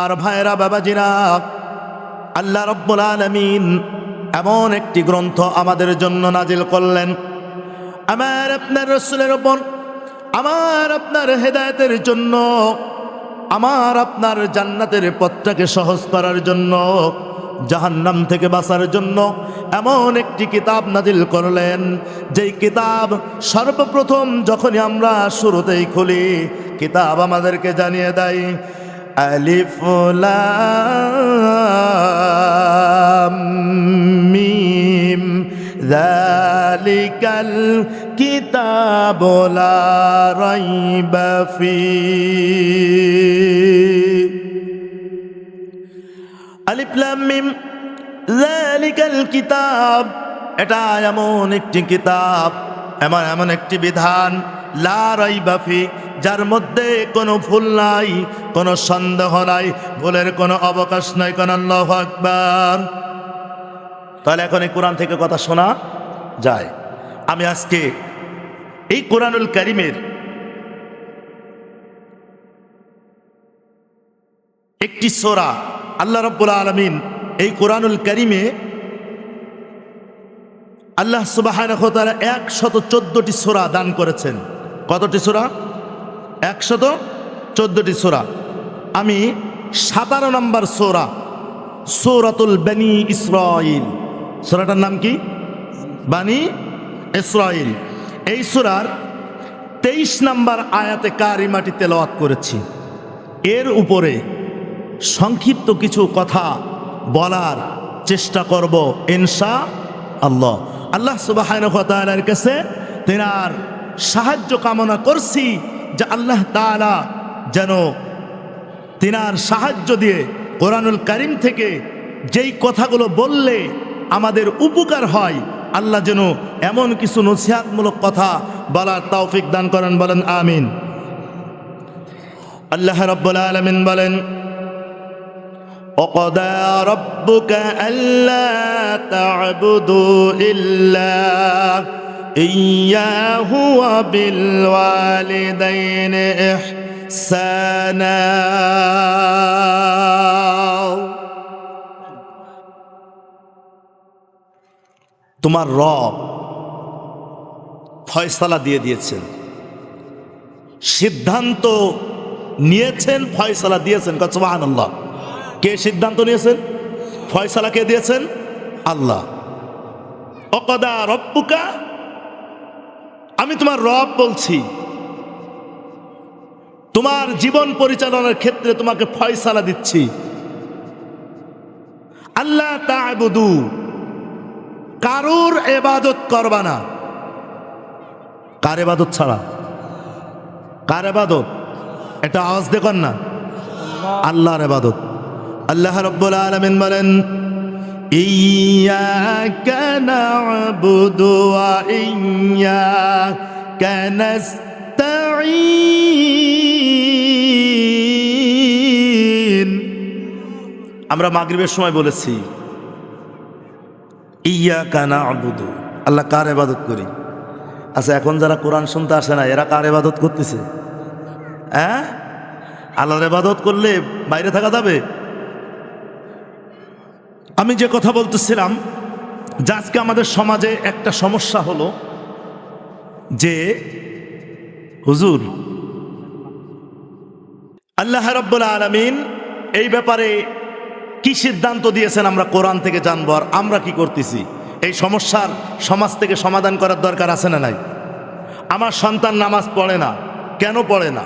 আর ভাইরা বাবাজিরা, আল্লাহ রাব্বুল আলামিন এমন একটি গ্রন্থ আমাদের জন্য নাজিল করলেন, আমার আপনার রাসূলের উপর, আমার আপনার হেদায়েতের জন্য, আমার আপনার জান্নাতের পথটাকে সহজ করার জন্য, জাহান্নাম থেকে বাঁচার জন্য এমন একটি কিতাব নাজিল করলেন, যেই কিতাব সর্বপ্রথম যখনই আমরা শুরুতেই খুলি, কিতাব আমাদেরকে জানিয়ে দেয় আলিফ লাম মিম যালিকাল কিতাবু লা রাইবা ফীহি। আলিফ লাম মিম যালিকাল কিতাব, এটা এমন একটি কিতাব, এমন একটি বিধান, লা রাইবা ফীহি, যার মধ্যে কোনো ভুল নাই, কোনো সন্দেহ নাই, ভুলের কোনো অবকাশ নাই। কোন আল্লাহু আকবার। তাহলে এখন এই কোরআন থেকে কথা শোনা যায়। আমি আজকে এই কোরআনুল কারীমের একটি সূরা, আল্লাহ রাব্বুল আলামিন এই কোরআনুল কারীমে আল্লাহ সুবহানাহু ওয়া তাআলা 114টি সূরা দান করেছেন। কতটি সূরা? 114টি সূরা। আমি 17 নম্বর সূরা, সূরাতুল বনি ইসরাঈল, সূরাটার নাম কি? বনি ইসরাঈল। এই সূরার 23 নম্বর আয়াতে কারিমাটি তেলাওয়াত করেছি। এর উপরে সংক্ষিপ্ত কিছু কথা বলার চেষ্টা করব ইনশাআল্লাহ। আল্লাহ সুবহানাহু ওয়া তাআলার কাছে তিনার সাহায্য কামনা করছি যে আল্লাহ তাআলা যেন তিনার সাহায্য দিয়ে কোরআনুল কারীম থেকে যেই কথাগুলো বললে আমাদের উপকার হয়, আল্লাহ যেন এমন কিছু নসিহতমূলক কথা বলার তৌফিক দান করেন। বলেন আমিন। আল্লাহ রাব্বুল আলামিন বলেন, وَقَضَى رَبُّكَ أَلَّا تَعْبُدُوا إِلَّا إِيَّاهُ وَبِالْوَالِدَيْنِ إِحْسَانًا। তোমার রব ফয়সালা দিয়ে দিয়েছেন, সিদ্ধান্ত নিয়েছেন, ফয়সালা দিয়েছেন। সুবহানাল্লাহ। কে সিদ্ধান্ত নিয়েছেন? ফয়সালা কে দিয়েছেন? আল্লাহ। ওয়াকাদা রব্বুকা, আমি তোমার রব বলছি, তোমার জীবন পরিচালনার ক্ষেত্রে তোমাকে ফয়সালা দিচ্ছি। আল্লাহ তা'বুদু, কারুর ইবাদত করবা না। কার ইবাদত ছাড়া? কার ইবাদত? এটা আওয়াজ দেখুন না, আল্লাহর ইবাদত। আল্লাহ রাব্বুল আলামিন বলেন, ইয়্যাকা না'বুদু ওয়া ইয়্যাকা নাস্তাঈন। আমরা মাগরিবের সময় বলেছি ইয়্যাকা না'বুদু, আল্লাহ কার ইবাদত করি। আচ্ছা, এখন যারা কোরআন শুনতে আসে না, এরা কার ইবাদত করতেছে? হ্যাঁ, আল্লাহর ইবাদত করলে বাইরে থাকা যাবে? আমি যে কথা বলতেছিলাম যে আজকে আমাদের সমাজে একটা সমস্যা হলো যে হুজুর, আল্লাহ রাব্বুল আলামিন এই ব্যাপারে কি সিদ্ধান্ত দিয়েছেন আমরা কোরআন থেকে জানবো, আর আমরা কি করতেছি। এই সমস্যার সমাজ থেকে সমাধান করার দরকার আছে না নাই? আমার সন্তান নামাজ পড়ে না, কেন পড়ে না?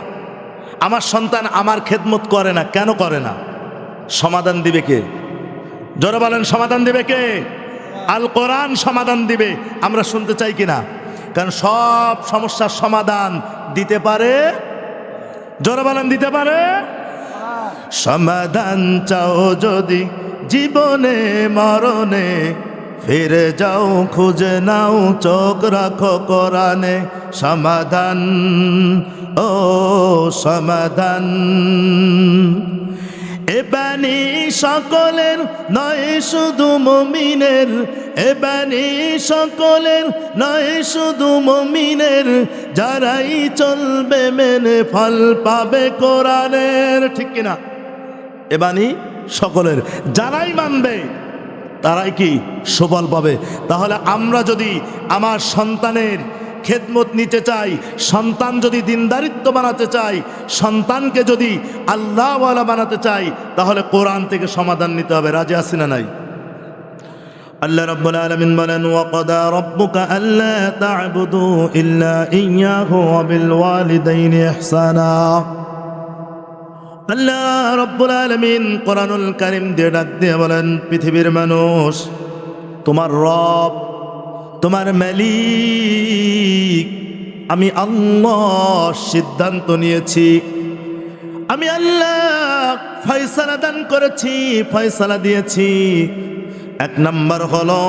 আমার সন্তান আমার খেদমত করে না, কেন করে না? সমাধান দিবে কে? জোরে বলেন, সমাধান দিবে কে? আল কোরআন সমাধান দিবে। আমরা শুনতে চাই কিনা? কারণ সব সমস্যার সমাধান দিতে পারে। জোরে বলেন, দিতে পারে। সমাধান চাও যদি জীবনে মরণে, ফিরে যাও খুঁজে নাও, চোখ রাখো কোরআনে। সমাধান, ও সমাধান, এ বাণী সকলের নয় শুধু মুমিনের, এ বাণী সকলের নয় শুধু মুমিনের, যারাই চলবে মেনে ফল পাবে কোরআনের। ঠিক কিনা? এ বাণী সকলের। যারাই মানবে তারাই কি সুফল পাবে। তাহলে আমরা যদি আমার সন্তানের খেদমত নিতে চাই, সন্তান যদি দিনদারিত্ব বানাতে চাই, সন্তানকে যদি আল্লাহওয়ালা বানাতে চাই, তাহলে কোরআন থেকে সমাধান নিতে হবে। রাজি আছি না নাই? আল্লাহ রাব্বুল আলামিন বলেন, ওয়াকাদা রাব্বুকা আল্লা তা'বুদু ইল্লা ইয়্যাহু ওয়া বিল ওয়ালিদাইনি ইহসানা। আল্লাহ রাব্বুল আলামিন কোরআনুল কারীম দিয়ে ডাক দিয়ে বলেন, পৃথিবীর মানুষ, তোমার রব, তোমার মালিক আমি আল্লাহ সিদ্ধান্ত নিয়েছি, আমি আল্লাহ ফয়সালা দান করেছি, ফয়সালা দিয়েছি। এক নাম্বার হলো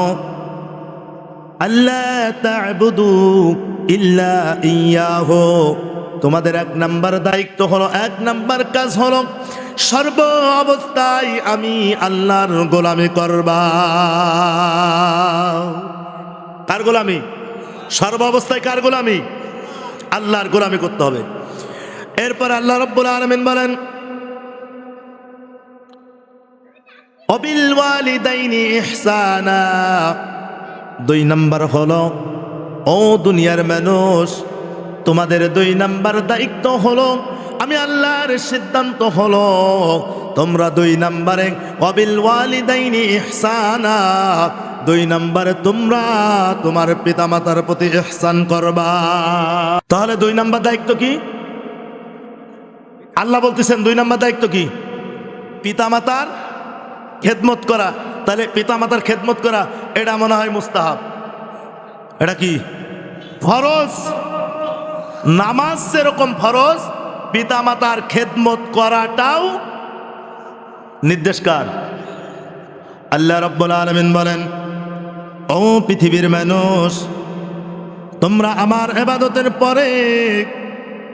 আল্লা তা'বুদু ইল্লা ইয়্যাহু, তোমাদের এক নাম্বার দায়িত্ব হলো, এক নাম্বার কাজ হলো সর্ব অবস্থায় আমি আল্লাহর গোলামি করবা। কার গোলামি? সর্ব অবস্থায় কার গোলামি? আল্লাহর গোলামি করতে হবে। এরপর আল্লাহ রাব্বুল আলামিন বলেন, ওয়াবিল ওয়ালিদাইনি ইহসানা। দুই নাম্বার হলো, ও দুনিয়ার মানুষ, তোমাদের দুই নাম্বার দায়িত্ব হলো, আমি আল্লাহর সিদ্ধান্ত হলো তোমরা দুই নাম্বারে ওয়াবিল ওয়ালিদাইনি ইহসানা, দুই নাম্বারে তোমরা তোমার পিতামাতার প্রতি ইহসান করবা। তাহলে দুই নাম্বার দায়িত্ব কি? আল্লাহ বলতেছেন দুই নাম্বার দায়িত্ব কি? পিতামাতার খেদমত করা। তাহলে পিতামাতার খেদমত করা এটা মনে হয় মুস্তাহাব, এটা কি ফরজ। নামাজ যেরকম ফরজ, পিতামাতার খেদমত করাটাও নির্দেশকার। আল্লাহ রাব্বুল আলামিন বলেন, ও পৃথিবীর মানুষ, তোমরা আমার ইবাদতের পরে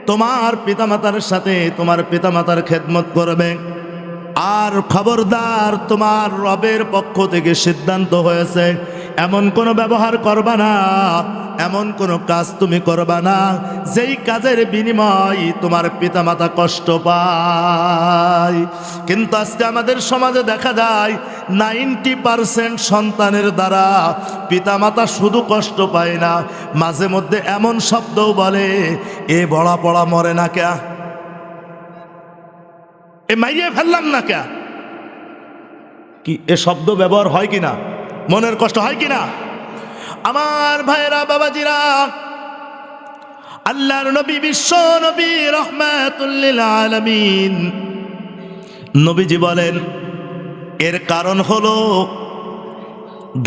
তোমার পিতামাতার সাথে তোমার পিতামাতার খেদমত করবে। আর খবরদার, তোমার রবের পক্ষ থেকে সিদ্ধান্ত হয়েছে এমন কোনো ব্যবহার করবা না, এমন কোনো কাজ তুমি করবা না যেই কাজের বিনিময় তোমার পিতামাতা কষ্ট পায়। কিন্তু আজকে আমাদের সমাজে দেখা যায় 90% সন্তানের দ্বারা পিতামাতা শুধু কষ্ট পায় না, মাঝে মধ্যে এমন শব্দও বলে, এ বড়া পড়া মরে না কে, এ মাইয়ে ফেললাম না কে। কি এ শব্দ ব্যবহার হয় কিনা? মনের কষ্ট হয় কিনা? আমার ভাইরা, বাবাজিরা, আল্লাহর নবী, বিশ্ব নবী, রাহমাতুল লিল আলামিন, নবীজি বলেন এর কারণ হলো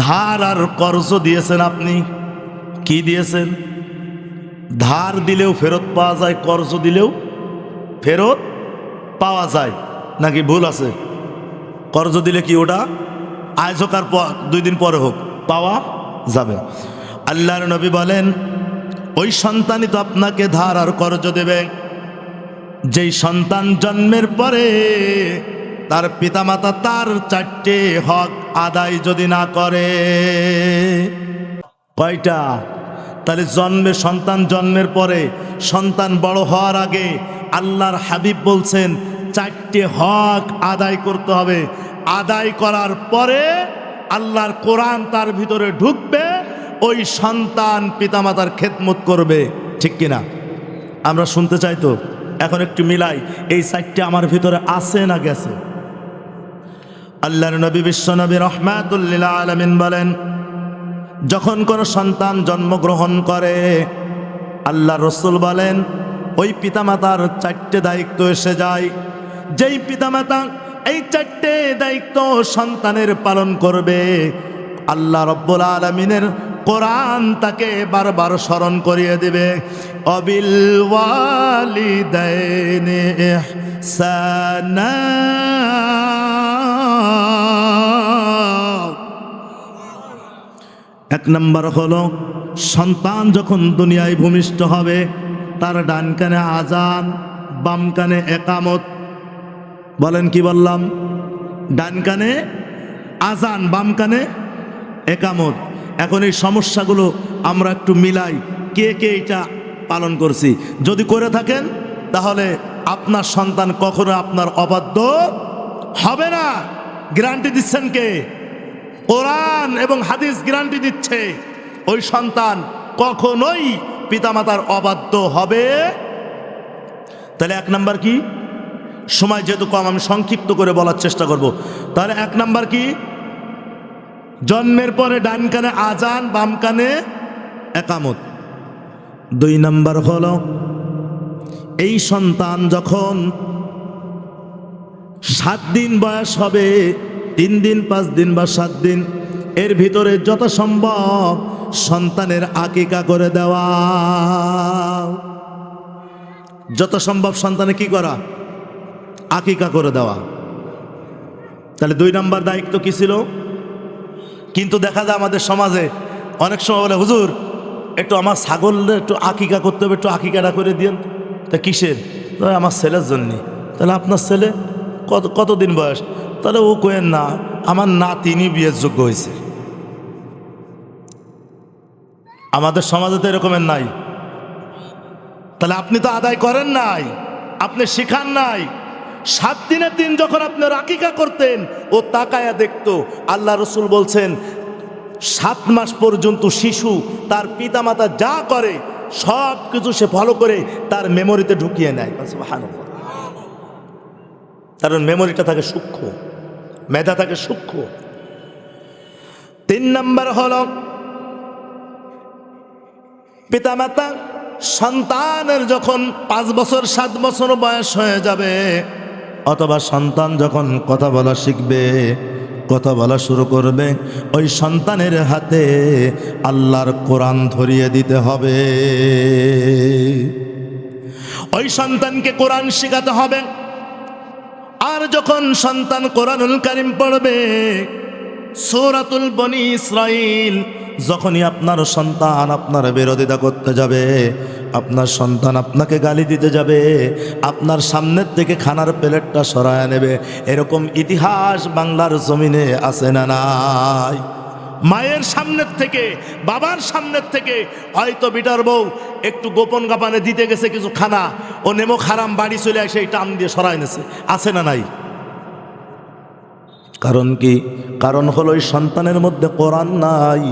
ধার আর কর্জ দিয়েছেন আপনি। কি দিয়েছেন? ধার দিলেও ফেরত পাওয়া যায়, কর্জ দিলেও ফেরত পাওয়া যায়। নাকি ভুল আছে? কর্জ দিলে কি ওটা আজ হোক আর 2 দিন পরে হোক পাওয়া যাবে। আল্লাহর নবী বলেন, ওই সন্তানই তো আপনাকে ধার আর কর্জ দেবে যেই সন্তান জন্মের পরে তার পিতামাতা তার 4টে হক আদায় যদি না করে। কয়টা? তাহলে সন্তান জন্মের পরে, সন্তান বড় হওয়ার আগে আল্লাহর হাবিব বলছেন 4টে হক আদায় করতে হবে। আদায় করার পরে আল্লাহর কোরআন তার ভিতরে ঢুকবে, ওই সন্তান পিতামাতার খেদমত করবে। ঠিক কিনা? আমরা শুনতে চাই তো। এখন একটু মিলাই, এই 4টে আমার ভিতরে আছে না গেছে? আল্লাহর নবী, বিশ্ব নবী, রাহমাতুল লিল আলামিন বলেন, যখন কোনো সন্তান জন্মগ্রহণ করে, আল্লাহ রসুল বলেন ওই পিতামাতার 4টে দায়িত্ব এসে যায়। যেই পিতামাতা এই 4টে দায়িত্ব সন্তানের পালন করবে, আল্লাহ রাব্বুল আলামিনের কোরআন তাকে বারবার স্মরণ করিয়ে দিবে, অবিল ওয়ালিদাইনি ইহসানা। এক নম্বর হলো, সন্তান যখন দুনিয়ায় ভূমিষ্ঠ হবে, তার ডান কানে আজান, বাম কানে একামত। বলেন কি বললাম? ডান কানে আজান, বাম কানে একামত। এখন এই সমস্যাগুলো আমরা একটু মিলাই, কে কে এটা পালন করছি। যদি করে থাকেন তাহলে আপনার সন্তান কখনো আপনার অবাধ্য হবে না। গ্যারান্টি দিচ্ছেন কে? কোরআন এবং হাদিস গ্যারান্টি দিচ্ছে ওই সন্তান কখনোই পিতামাতার অবাধ্য হবে। তাহলে এক নাম্বার কি? সময় যেহেতু কম, আমি সংক্ষিপ্ত করে বলার চেষ্টা করব। তাহলে এক নাম্বার কি? জন্মের পরে ডান কানে আজান, বাম কানে একামত। 2 নাম্বার হলো এই সন্তান যখন 7 দিন বয়স হবে, 3 দিন 5 দিন বা 7 দিন এর ভিতরে যত সম্ভব সন্তানের আকিকা করে দেওয়া। যত সম্ভব সন্তানে কি করা? আকিকা করে দেওয়া। তাহলে 2 নাম্বার দায়িত্ব কি ছিল? কিন্তু দেখা যায় আমাদের সমাজে অনেক সময় বলে, হুজুর একটু আমার ছাগলের একটু আকিকা করতে হবে, একটু আকিকাটা করে দিন। তা কিসের? আমার ছেলের জন্য। তাহলে আপনার ছেলে কতদিন বয়স? তাহলে ও কোয়েন না, আমার নাতিনি বিয়ের যোগ্য হয়েছে। আমাদের সমাজে তো এরকমের নাই। তাহলে আপনি তো আদায় করেন নাই, আপনি শিখান নাই। 7 দিনের দিন যখন আপনি আকিকা করতেন, ও তাকায়া দেখতো। আল্লাহ রসুল বলছেন 7 মাস পর্যন্ত শিশু তার পিতামাতা যা করে সব কিছু সে ফলো করে তার মেমোরিতে ঢুকিয়ে নেয়। কারণ মেমোরিটা থাকে সূক্ষ্ম, মেধা থাকে সূক্ষ্ম। 3 নাম্বার হলো পিতামাতা সন্তানের যখন 5 বছর 7 বছর বয়স হয়ে যাবে, অথবা সন্তান যখন কথা বলা শিখবে, কথা বলা শুরু করবে, ওই সন্তানের হাতে আল্লাহর কোরআন ধরিয়ে দিতে হবে। ওই সন্তানকে কোরআন শেখাতে হবে। আর যখন সন্তান কোরআনুল কারীম পড়বে, সূরাতুল বনি ইসরাইল, যখনই আপনার সন্তান আপনার বিরোধিতা করতে যাবে, আপনার সন্তান আপনাকে গালি দিতে যাবে, আপনার সামনের থেকে খানার প্লেটটা সরায় নেবে, এরকম ইতিহাস বাংলার জমিনে আছে না নাই? মায়ের সামনের থেকে, বাবার সামনের থেকে হয়তো বিটার বউ একটু গোপন গাপানে দিতে গেছে কিছু খানা, ও নেমো খারাম বাড়ি চলে আসে এই টান দিয়ে সরাই নেছে, আছে না নাই? কারণ কি? কারণ হলো ওই সন্তানের মধ্যে কোরআন নাই,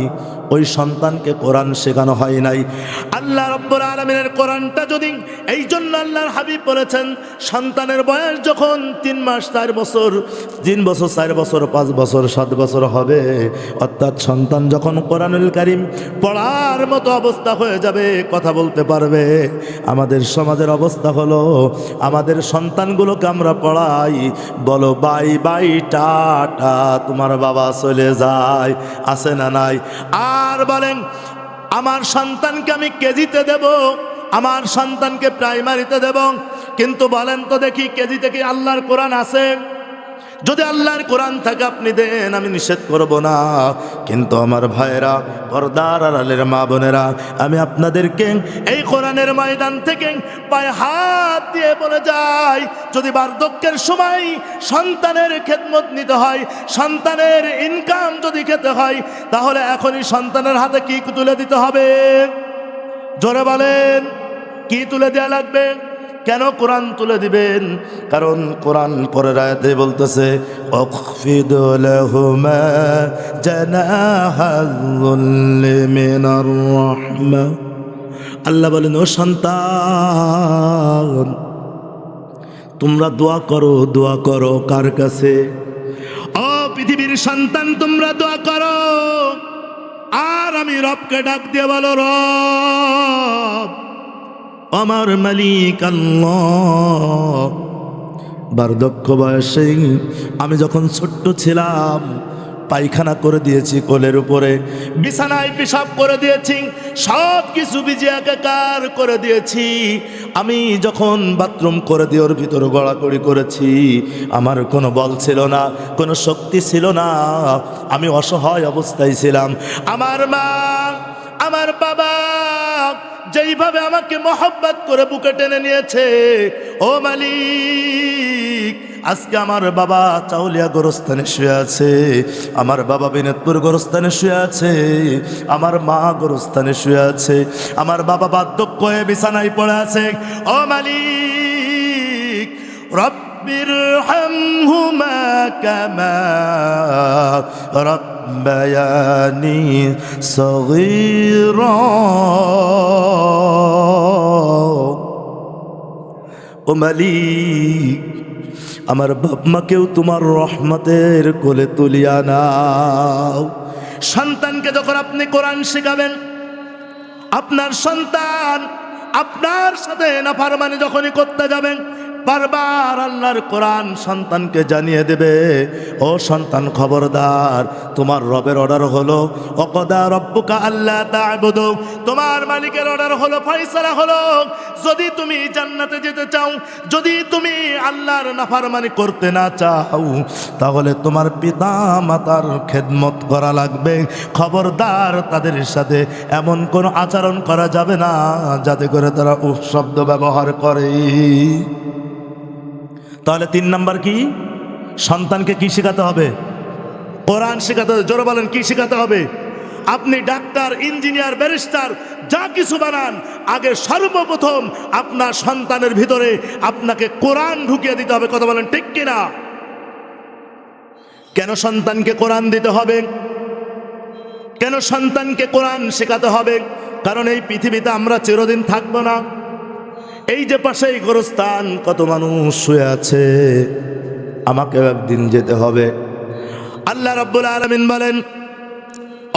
ওই সন্তানকে কোরআন শেখানো হয় নাই। আল্লাহ রাব্বুল আলামিনের কোরআনটা যদি, এই জন্য আল্লাহর হাবিব বলেছেন, সন্তানের বয়স যখন 3 মাস 4 বছর, 3 বছর 4 বছর 5 বছর 7 বছর হবে, অর্থাৎ সন্তান যখন কোরআনুল কারীম পড়ার মতো অবস্থা হয়ে যাবে, কথা বলতে পারবে। আমাদের সমাজের অবস্থা হলো, আমাদের সন্তানগুলোকে আমরা পড়াই, বলো বাই বাই টাটা, তোমার বাবা চলে যায়, আছে না নাই? আর বলেন আমার সন্তানকে আমি কেজিতে দেব, আমার সন্তানকে প্রাইমারিতে দেব, কিন্তু বলেন তো দেখি কেজিতে কি আল্লাহর কোরআন আছে? যদি আল্লাহর কোরআন থাকে আপনি দেন, আমি নিষেধ করব না। কিন্তু আমার ভাইয়েরা, পর্দার আড়ালের মা বোনেরা, আমি আপনাদেরকে এই কোরআনের ময়দান থেকে পায়ে হাত দিয়ে বলে যাই, যদি বার্ধক্যের সময় সন্তানের খেদমত নিতে হয়, সন্তানের ইনকাম যদি খেতে হয়, তাহলে এখনই সন্তানের হাতে কি তুলে দিতে হবে? জোরে বলেন, কি তুলে দেওয়া লাগবে? কেন কোরআন তুলে দিবেন? কারণ কোরআন পরের আয়াতে বলতেছে, ওয়াখফিদ লাহুমা জানাহাযুল্লি মিনার রাহমা। আল্লাহ বলেন, ও সন্তান, তোমরা দোয়া করো, দোয়া করো কার কাছে? ও পৃথিবীর সন্তান, তোমরা দোয়া করো। আর আমি রবকে ডাক দিয়ে বলো, রব, আমার মালিক আল্লাহ। বার্ধক্য বয়সে আমি যখন ছোট্ট ছিলাম, পায়খানা করে দিয়েছি কোলের উপরে, বিছানায় পেশাব করে দিয়েছি, সব কিছু ভিজে একাকার করে দিয়েছি। আমি যখন বাথরুম করে দিয়ে ওর ভিতরে গড়াগড়ি করেছি, আমার কোনো বল ছিল না, কোনো শক্তি ছিল না, আমি অসহায় অবস্থায় ছিলাম। আমার মা, আমার বাবা যেইভাবে আমাকে মহব্বত করে বুকে টেনে নিয়েছে, ও মালিক, আজকে আমার বাবা চাউলিয়া গোরস্থানে শুয়ে আছে, আমার বাবা বিনোদপুর গোরস্থানে শুয়ে আছে, আমার মা গোরস্থানে শুয়ে আছে, আমার বাবা বার্ধক্য হয়ে বিছানায় পড়ে আছে। ও মালিক, রব রব্বিরহামহুমা কামা রব্বায়ানি সগীরা। ও মালিক, আমার বাপ মাকেও তোমার রহমতের কোলে তুলিয়া নাও। সন্তানকে যখন আপনি কোরআন শেখাবেন, আপনার সন্তান আপনার সাথে নাফরমানি যখনই করতে যাবেন, বারবার আল্লাহর কোরআন সন্তানকে জানিয়ে দেবে, ও সন্তান খবরদার, তোমার রবের অর্ডার হলো ওয়াকাদা রব্বুকা আল্লা তা'বুদু, তোমার মালিকের অর্ডার হলো, ফয়সালা হলো, যদি তুমি জান্নাতে যেতে চাও, যদি তুমি আল্লাহর নাফরমানি করতে না চাও, তাহলে তোমার পিতা মাতার খেদমত করা লাগবে। খবরদার, তাদের সাথে এমন কোনো আচরণ করা যাবে না যাতে করে তারা উফ শব্দ ব্যবহার করে। তাহলে 3 নাম্বার কি? সন্তানকে কি শেখাতে হবে? কোরআন শেখাতে হবে। জোরে বলেন, কি শেখাতে হবে? আপনি ডাক্তার, ইঞ্জিনিয়ার, ব্যারিস্টার যা কিছু বানান, আগে সর্বপ্রথম আপনার সন্তানের ভিতরে আপনাকে কোরআন ঢুকিয়ে দিতে হবে। কথা বলেন ঠিক কিনা? কেন সন্তানকে কোরআন দিতে হবে? কেন সন্তানকে কোরআন শেখাতে হবে? কারণ এই পৃথিবীতে আমরা চিরদিন থাকবো না। এই যে পাশেই গোরস্থান, কত মানুষ শুয়ে আছে, আমাকে একদিন যেতে হবে। আল্লাহ রাব্বুল আলামিন বলেন,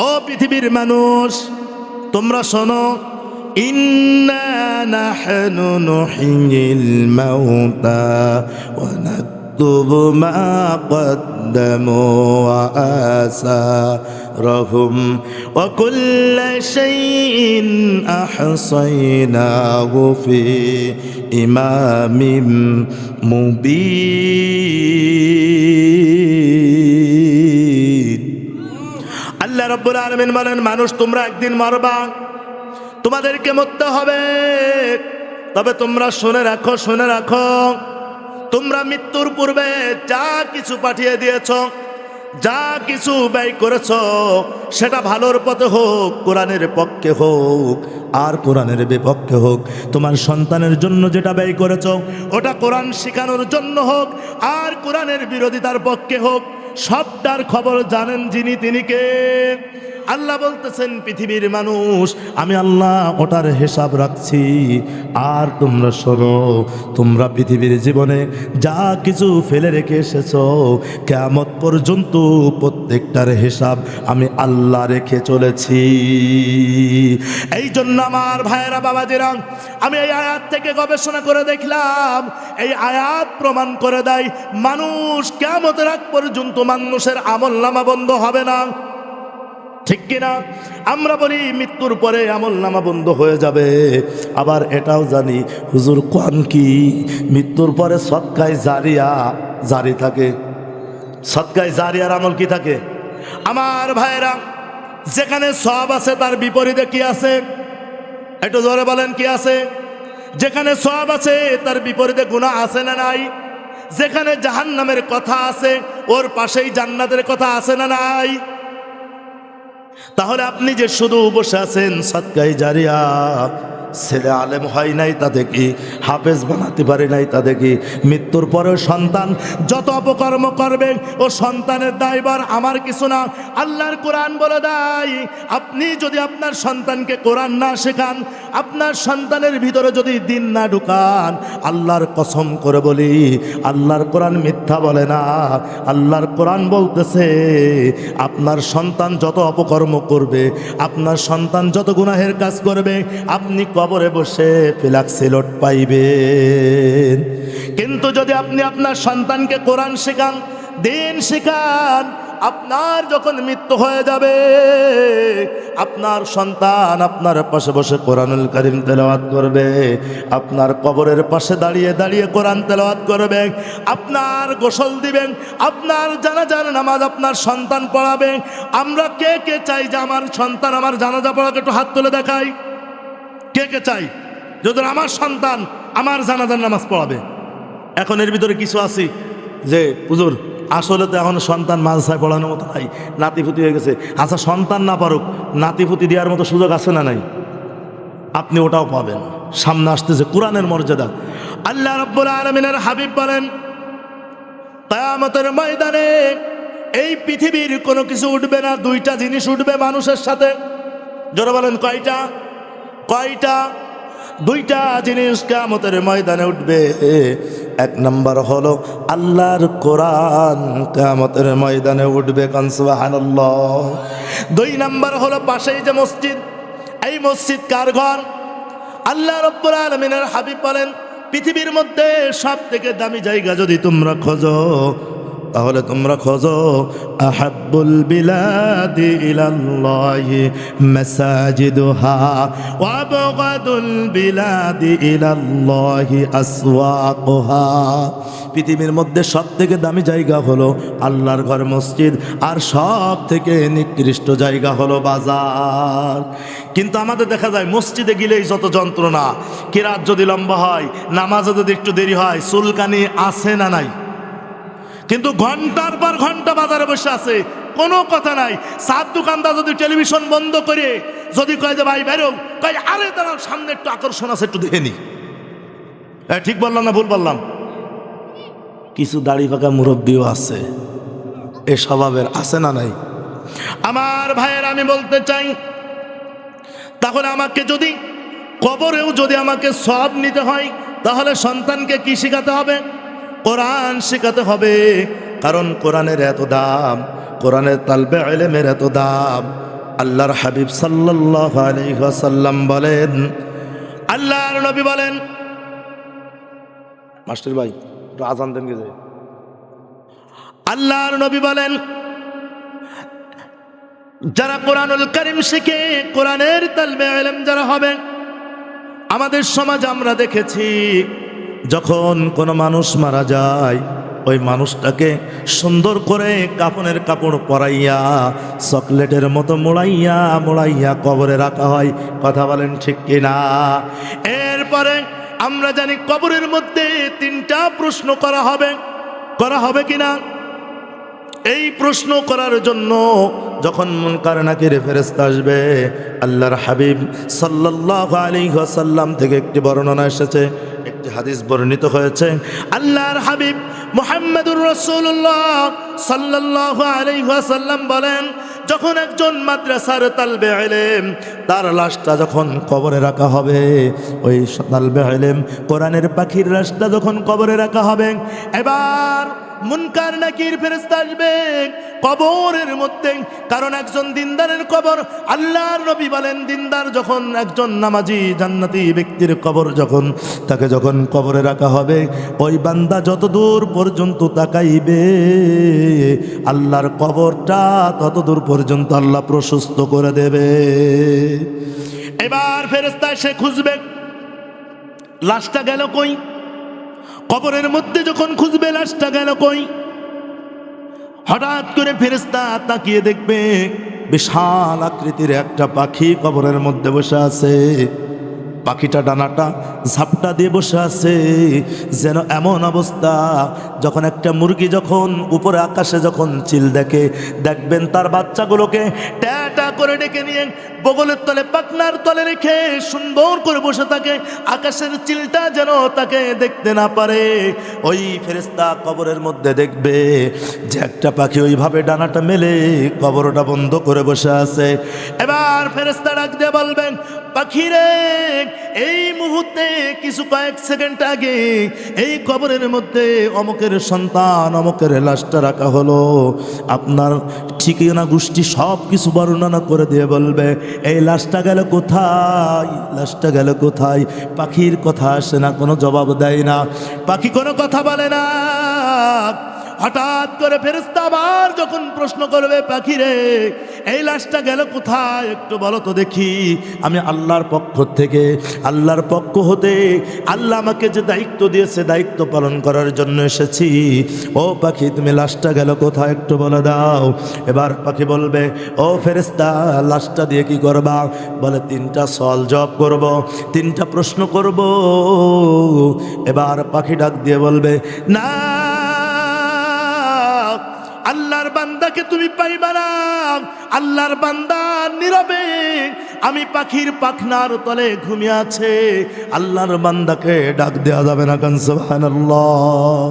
ও পৃথিবীর মানুষ, তোমরা শোনো, ইন্না নাহনু নুহয়িল মাউতা ওয়া নাকতুবু মা কদ্দামু ওয়া আসারহুম ওয়া কুল্লা শাইইন আহসাইনাহু ফি ইমামিম মুবিন। আল্লাহ রাব্বুল আলামিন বলেন, মানুষ তোমরা একদিন মরবা, তোমাদেরকে মরতে হবে। তবে তোমরা শুনে রাখো, শুনে রাখো, তোমরা মৃত্যুর পূর্বে যা কিছু পাঠিয়ে দিয়েছ, যা কিছু ব্যয় করেছ, সেটা ভালোর পথে হোক, কোরআনের পক্ষে হোক আর কোরআনের বিপক্ষে হোক, তোমার সন্তানের জন্য যেটা ব্যয় করেছ ওটা কোরআন শেখানোর জন্য হোক আর কোরআনের বিরোধিতার পক্ষে হোক, সবটার খবর জানেন যিনি, তিনি কে? আল্লাহ বলতেছেন, পৃথিবীর মানুষ, আমি আল্লাহ ওটার হিসাব রাখছি। আর তোমরা শোনো, তোমরা পৃথিবীর জীবনে যা কিছু ফেলে রেখে এসেছো, কিয়ামত পর্যন্ত প্রত্যেকটার হিসাব আমি আল্লাহ রেখে চলেছি। এই জন্য আমার ভাইয়েরা, বাবাজিরা, আমি এই আয়াত থেকে গবেষণা করে দেখলাম, এই আয়াত প্রমাণ করে দেয় মানুষ কিয়ামতের আগ পর্যন্ত মানুষের আমলনামা বন্ধ হবে না। ঠিক কিনা? আমরা বলি মৃত্যুর পরে আমলনামা বন্ধ হয়ে যাবে, আবার এটাও জানি হুজুর কোন কি, মৃত্যুর পরে সদকায়ে জারিয়া জারি থাকে। সদকায়ে জারিয়ার আমল কি থাকে? আমার ভাইরা, যেখানে সওয়াব আছে তার বিপরীতে কি আছে? একটু জোরে বলেন, কি আছে? যেখানে সওয়াব আছে তার বিপরীতে গুনাহ আছে না নাই? যেখানে জাহান্নামের কথা আছে ওর পাশেই জান্নাতের কথা আছে না নাই? তাহলে আপনি যে শুধু বসে আছেন সদকায়ে জারিয়া, ছেলে আলেম হয় নাই তাতে কি, হাফেজ বানাতে পারে নাই তাতে কি, মৃত্যুর পরেও সন্তান যত অপকর্ম করবে ও সন্তানের দায়ভার আমার কিছু না। আল্লাহর কোরআন বলে দেয়, আপনি যদি আপনার সন্তানকে কোরআন না শেখান, আপনার সন্তানের ভিতরে যদি দিন না ঢুকান, আল্লাহর কসম করে বলি, আল্লাহর কোরআন মিথ্যা বলে না। আল্লাহর কোরআন বলতেছে, আপনার সন্তান যত অপকর্ম করবে, আপনার সন্তান যত গুনাহের কাজ করবে, আপনি কবরে বসে ফিলাক্সিলোট পাইবেন। কিন্তু যদি আপনি আপনার সন্তানকে কোরআন শেখান, দিন শেখান, আপনার যখন মৃত্যু হয়ে যাবে, আপনার সন্তান আপনার পাশে বসে কোরআনুল কারীম তেলাওয়াত করবে, আপনার কবরের পাশে দাঁড়িয়ে দাঁড়িয়ে কোরআন তেলাওয়াত করবে, আপনার গোসল দিবেন, আপনার জানাজার নামাজ আপনার সন্তান পড়াবে। আমরা কে কে চাই যে আমার সন্তান আমার জানাজা পড়াকে? একটু হাত তুলে দেখাই, কে কে চাই যদি আমার সন্তান আমার জানাজার নামাজ পড়াবে? এখন এর ভিতরে কিছু আছে যে হুজুর আসলে তো এখন সন্তান মাদ্রাসায় পড়ানোর মতো নাই, নাতিপুতি হয়ে গেছে। আচ্ছা, সন্তান না পারুক, নাতিপুতি দেওয়ার মতো সুযোগ আছে না নাই? আপনি ওটাও পাবেন। সামনে আসতেছে কোরআনের মর্যাদা। আল্লাহ রাব্বুল আলামিনের হাবিব বলেন, কিয়ামতের ময়দানে এই পৃথিবীর কোনো কিছু উঠবে না, দুইটা জিনিস উঠবে মানুষের সাথে। জোরে বলেন কয়টা? কয়টা? দুইটা জিনিস কিয়ামতের ময়দানে উঠবে। এক নাম্বার হলো আল্লাহর কোরআন কিয়ামতের ময়দানে উঠবে, কান সুবহানাল্লাহ। দুই নাম্বার হলো পাশেই যে মসজিদ, এই মসজিদ কার ঘর? আল্লাহ রাব্বুল আলামিনের হাবিব বলেন, পৃথিবীর মধ্যে সব থেকে দামি জায়গা যদি তোমরা খোঁজো, তাহলে তোমরা খোঁজো আহাব্বুল বিলাদি ইলাল্লাহি মাসাজিদুহা ওয়া আবগাদুল বিলাদি ইলাল্লাহি আসওয়াকুহা। পৃথিবীর মধ্যে সব থেকে দামি জায়গা হলো আল্লাহর ঘর মসজিদ, আর সব থেকে নিকৃষ্ট জায়গা হলো বাজার। কিন্তু আমাদের দেখা যায় মসজিদে গেলেই যত যন্ত্রণা, কিরাত যদি লম্বা হয়, নামাজে যদি একটু দেরি হয়, চুলকানি আছে না নাই? কিন্তু ঘন্টার পর ঘন্টা বাজারে বসে আছে, কোনো কথা নাই। সাত দোকানদার যদি টেলিভিশন বন্ধ করে যদি কয় যে ভাই বেরো, কয় আরে তারা সামনে একটু আকর্ষণ আছে, একটু দেখে নি। ঠিক বললাম না ভুল বললাম? কিছু দাড়ি পাকা মুরব্বীও আছে, এ স্বভাবের, আছে না নাই? আমার ভাইয়ের আমি বলতে চাই, তাহলে আমাকে যদি কবরেও যদি আমাকে সব নিতে হয়, তাহলে সন্তানকে কি শেখাতে হবে? কোরআন শেখাতে হবে। কারণ কোরআনের এত দাম, কোরআনের তালবে ইলমের এত দাম। আল্লাহর হাবিব সাল্লাল্লাহু আলাইহি ওয়াসাল্লাম বলেন, আল্লাহর নবী বলেন, মাস্টার ভাই একটু আজান দেন গেছে। আল্লাহর নবী বলেন, যারা কোরআনুল কারীম শিখে, কোরআনের তালবে ইলম যারা হবে, আমাদের সমাজ আমরা দেখেছি যখন কোনো মানুষ মারা যায়, ওই মানুষটাকে সুন্দর করে কাফনের কাপড় পরাইয়া চকলেটের মতো মোড়াইয়া মোড়াইয়া কবরে রাখা হয়। কথা বলেন ঠিক কিনা? এরপরে আমরা জানি কবরের মধ্যে তিনটা প্রশ্ন করা হবে কিনা? এই প্রশ্ন করার জন্য যখন মুনকার নাকির ফেরেশতা আসবে, আল্লাহর হাবিব সাল্লাল্লাহু আলাইহি ওয়াসাল্লাম থেকে একটি বর্ণনা এসেছে, একটি হাদিস বর্ণিত হয়েছে। আল্লাহর হাবিব মুহাম্মদুর রাসূলুল্লাহ সাল্লাল্লাহু আলাইহি ওয়াসাল্লাম বলেন, যখন একজন মাদ্রাসার তালবে ইলম তার লাশটা যখন কবরে রাখা হবে, ওই তালবে ইলম কোরআনের পাখির লাশটা যখন কবরে রাখা হবে, এবার মুনকার নাকির ফেরেশতা আসবে কবরের মধ্যে। কারণ একজন দিনদারের কবর, আল্লাহর নবী বলেন, দিনদার যখন একজন নামাজি জান্নাতি ব্যক্তির কবর যখন তাকে যখন কবরে রাখা হবে, ওই বান্দা যত দূর পর্যন্ত তাকাইবে আল্লাহর কবরটা তত দূর পর্যন্ত আল্লাহ প্রশস্ত করে দেবে। এবার ফেরেশতা এসে খুঁজবে লাশটা গেল কই। কবরের মধ্যে যখন খুঁজবে লাশটা গেল কই, হঠাৎ করে ফেরেশতা তাকিয়ে দেখবে বিশাল আকৃতির একটা পাখি কবরের মধ্যে বসে আছে। পাখিটা ডানাটা ঝাপটা দিয়ে বসে আছে, যেন এমন অবস্থা যখন একটা মুরগি যখন উপরে আকাশে যখন চিল দেখে, দেখবেন তার বাচ্চাগুলোকে ট্যাটা করে ডেকে নিয়ে বগলের তলে পাখনার তলে রেখে সুন্দর করে বসে থাকে, আকাশের চিলটা যেন তাকে দেখতে না পারে। ওই ফেরেশতা কবরের মধ্যে দেখবে যে একটা পাখি ওইভাবে ডানাটা মেলে কবরটা বন্ধ করে বসে আছে। এবার ফেরেশতা ডাক দিয়ে বলবেন, পাখিরে, এই মুহূর্তে কিছু কয়েক সেকেন্ড আগে এই কবরের মধ্যে অমুকের সন্তান অমুকের লাশটা রাখা হলো। আপনার ঠিকানা গোষ্ঠী সব কিছু বর্ণনা করে দিয়ে বলবে, এই লাশটা গেল কোথায়, লাশটা গেল কোথায়। পাখির কথা আসে না, কোনো জবাব দেয় না, পাখি কোনো কথা বলে না। হঠাৎ করে ফেরেশতা আবার যখন প্রশ্ন করবে, পাখিরে এই লাশটা গেল কোথায়, একটু বলো তো দেখি। আমি আল্লাহর পক্ষ থেকে, আল্লাহর পক্ষ হতে আল্লাহ আমাকে যে দায়িত্ব দিয়েছে দায়িত্ব পালন করার জন্য এসেছি। ও পাখি, তুমি লাশটা গেল কোথায় একটু বলে দাও। এবার পাখি বলবে, ও ফেরেশতা, লাশটা দিয়ে কি করবা? বলে, তিনটা সওয়াল জবাব করব, তিনটা প্রশ্ন করব। এবার পাখি ডাক দিয়ে বলবে, না, আল্লাহর বান্দাকে তুমি পাইবা না। আল্লাহর বান্দা নীরবে, আমি পাখির পাখনার তলে ঘুমিয়ে আছে, আল্লাহর বান্দাকে ডাক দেওয়া যাবে না। কান সুবহানাল্লাহ।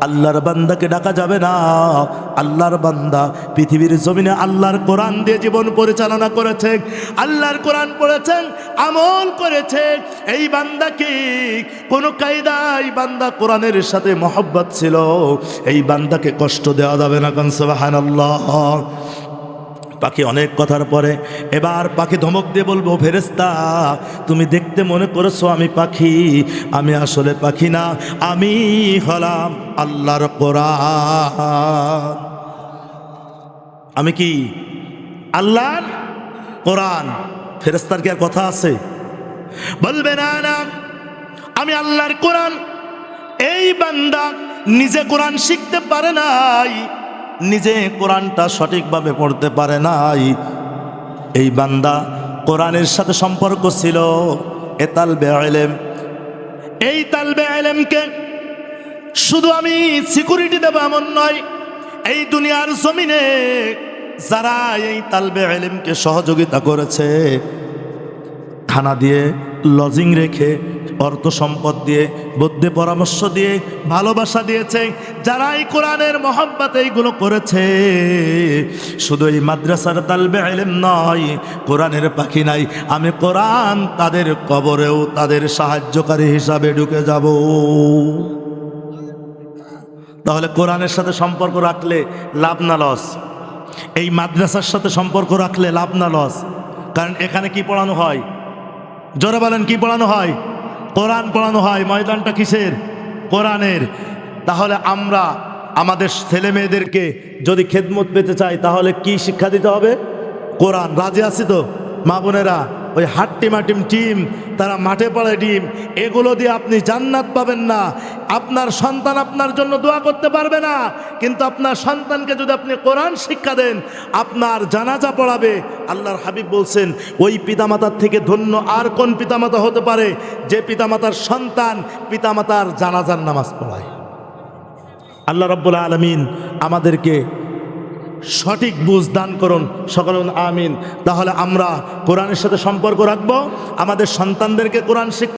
আল্লাহর বান্দাকে ডাকা যাবে না। আল্লাহর বান্দা পৃথিবীর জমিনে আল্লাহর কোরআন দিয়ে জীবন পরিচালনা করেছে, আল্লাহর কোরআন পড়েছেন, আমল করেছে। এই বান্দাকে কোনো কায়দায় বান্দা কোরআনের সাথে মহব্বত ছিল, এই বান্দাকে কষ্ট দেওয়া যাবে না। কান সুবহানাল্লাহ। পাখি অনেক কথার পরে এবার পাখি ধমক দিয়ে বলবো, ফেরেশতা তুমি দেখতে মনে করেছো আমি পাখি, আমি আসলে পাখি না, আমি হলাম আল্লাহর কোরআন। আমি কি? আল্লাহর কোরআন। ফেরেশতার কি আর কথা আছে? বলবে না না আমি আল্লাহর কোরআন। এই বান্দা নিজে কোরআন শিখতে পারে নাই, নিজে কোরআনটা সঠিকভাবে পড়তে পারে নাই। এই বান্দা কোরআনের সাথে সম্পর্ক ছিল এ তালবে ইলম। এই তালবে ইলমকে শুধু আমি সিকিউরিটি দেব এমন নয়, এই দুনিয়ার জমিনে যারা এই তালবে ইলমকে সহযোগিতা করেছে, খানা দিয়ে, লজিং রেখে, অর্থ সম্পদ দিয়ে, বুদ্ধি পরামর্শ দিয়ে, ভালোবাসা দিয়েছে, যারা এই কোরআনের মহব্বত এইগুলো করেছে, শুধু এই মাদ্রাসার তালবে ইলম নয়, কোরআনের পাখি নাই, আমি কোরআন তাদের কবরেও তাদের সাহায্যকারী হিসাবে ঢুকে যাব। তাহলে কোরআনের সাথে সম্পর্ক রাখলে লাভ না লস? এই মাদ্রাসার সাথে সম্পর্ক রাখলে লাভ না লস? কারণ এখানে কি পড়ানো হয়? জোরে বলেন, কি পড়ানো হয়? কোরআন পড়ানো হয়। ময়দানটা কিসের? কোরআনের। তাহলে আমরা আমাদের ছেলে মেয়েদেরকে যদি খেদমত পেতে চাই তাহলে কি শিক্ষা দিতে হবে? কোরআন। রাজি আছি তো মা বোনেরা? ওই হাট্টিমাটিম টিম, তারা মাঠে পড়ে ডিম, এগুলো দিয়ে আপনি জান্নাত পাবেন না। আপনার সন্তান আপনার জন্য দোয়া করতে পারবে না, কিন্তু আপনার সন্তানকে যদি আপনি কোরআন শিক্ষা দেন, আপনার জানাজা পড়াবে। আল্লাহর হাবিব বলছেন, ওই পিতামাতার থেকে ধন্য আর কোন পিতামাতা হতে পারে যে পিতামাতার সন্তান পিতামাতার জানাজার নামাজ পড়ায়। আল্লাহ রাব্বুল আলামিন আমাদেরকে সঠিক বুঝ দান করুন, সকলে আমিন। তাহলে আমরা কোরআনের সাথে সম্পর্ক রাখবো, আমাদের সন্তানদেরকে কোরআন শিক্ষা